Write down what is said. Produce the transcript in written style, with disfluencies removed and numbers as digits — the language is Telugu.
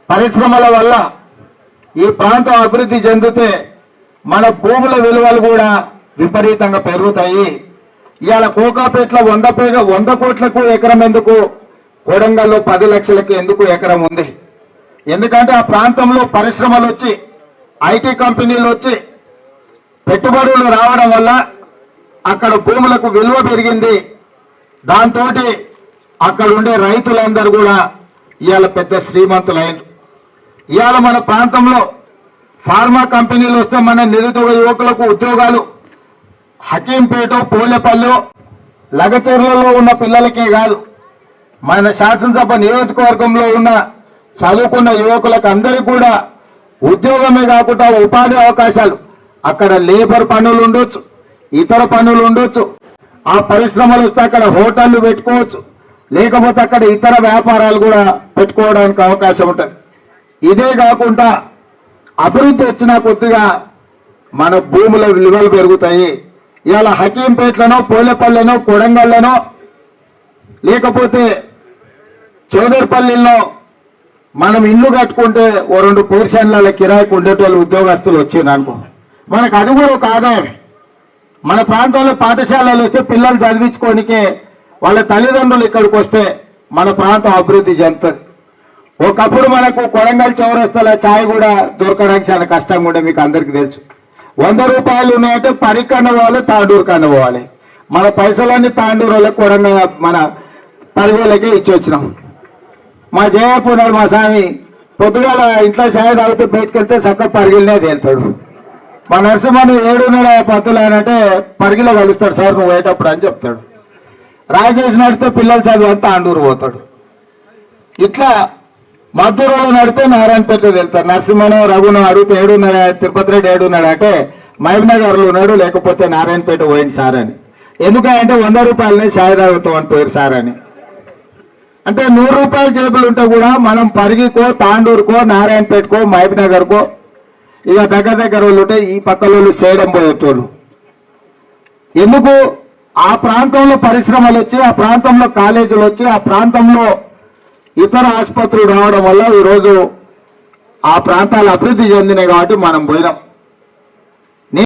పరిశ్రమల వల్ల ఈ ప్రాంతం అభివృద్ధి చెందితే మన భూముల విలువలు కూడా విపరీతంగా పెరుగుతాయి. ఇవాళ కోకాపేటలో 100 కోట్లకు ఎకరం ఎందుకు, కొడంగల్లో 10 లక్షలకు ఎందుకు ఎకరం ఉంది? ఎందుకంటే ఆ ప్రాంతంలో పరిశ్రమలు వచ్చి ఐటీ కంపెనీలు వచ్చి పెట్టుబడులు రావడం వల్ల అక్కడ భూములకు విలువ పెరిగింది. దాంతో అక్కడ ఉండే రైతులందరూ కూడా ఇవాళ పెద్ద శ్రీమంతులైన. ఇవాళ మన ప్రాంతంలో ఫార్మా కంపెనీలు వస్తే మన నిరుద్యోగ యువకులకు ఉద్యోగాలు హకీంపేట, పోలేపల్లి, లగచర్లలో ఉన్న పిల్లలకే కాదు, మన శాసనసభ నియోజకవర్గంలో ఉన్న చదువుకున్న యువకులకు అందరికీ కూడా ఉద్యోగమే కాకుండా ఉపాధి అవకాశాలు, అక్కడ లేబర్ పనులు ఉండొచ్చు, ఇతర పనులు ఉండొచ్చు. ఆ పరిశ్రమలు వస్తే అక్కడ హోటళ్లు పెట్టుకోవచ్చు, లేకపోతే అక్కడ ఇతర వ్యాపారాలు కూడా పెట్టుకోవడానికి అవకాశం ఉంటుంది. ఇదే కాకుండా అభివృద్ధి వచ్చిన కొద్దిగా మన భూముల విలువలు పెరుగుతాయి. ఇవాళ హకీంపేటలోనో, పోలేపల్లినో, కొడంగల్లోనో, లేకపోతే చౌదరిపల్లిలో మనం ఇల్లు కట్టుకుంటే ఓ 2 పోర్షన్ల కిరాయికి ఉండేటోళ్ళు ఉద్యోగస్తులు వచ్చింది అనుకో, మనకు అది కూడా ఒక ఆదాయం. మన ప్రాంతంలో పాఠశాలలు వస్తే పిల్లలు చదివించుకోనికే వాళ్ళ తల్లిదండ్రులు ఇక్కడికి వస్తే మన ప్రాంతం అభివృద్ధి చెందుతుంది. ఒకప్పుడు మనకు కొడంగల్ చౌరస్తాల ఛాయ్ కూడా దొరకడానికి చాలా కష్టంగా ఉండే, మీకు అందరికీ తెలుసు. 100 రూపాయలు ఉన్నాయంటే పరికన్న పోవాలి, తాండూరు కన్న పోవాలి. మన పైసలన్నీ తాండూరు వాళ్ళకి కొడంగల్ మన పరిగోళ్ళకే ఇచ్చి వచ్చినాం. మా జయపునాడు మా స్వామి పొద్దుగాల ఇంట్లో ఛాయ్ తాగితే బయటకు వెళ్తే చక్క పరిగిలినే తేలుతాడు. మా నరసింహని 7:10 అంటే పరిగిలో కలుస్తాడు, సార్ నువ్వు పోయేటప్పుడు అని చెప్తాడు. రాజేష్ నడితే పిల్లలు చదువు అంతా తాండూరు పోతాడు. ఇట్లా మద్దూరులో నడితే నారాయణపేటలో వెళ్తారు. నరసింహను, రఘును అడిగితే 7:30, తిరుపతి రెడ్డి 7:30 అంటే మహబూబ్నగర్లో ఉన్నాడు, లేకపోతే నారాయణపేట పోయింది సార్ అని. ఎందుకంటే 100 రూపాయలని ఛాయ్ తాగుతాం అని పోయారు సార్ అని. అంటే 100 రూపాయల జేబులు ఉంటే కూడా మనం పరిగికో, తాండూరుకో, నారాయణపేటకో, మహబూబ్నగర్కో, ఇక దగ్గర వాళ్ళు ఉంటే ఈ పక్కల సేడం పోయేటోళ్ళు. ఎందుకు? ఆ ప్రాంతంలో పరిశ్రమలు వచ్చి, ఆ ప్రాంతంలో కాలేజీలు వచ్చి, ఆ ప్రాంతంలో ఇతర ఆసుపత్రులు రావడం వల్ల ఈరోజు ఆ ప్రాంతాలు అభివృద్ధి చెందినాయి. కాబట్టి మనం పోయినాం.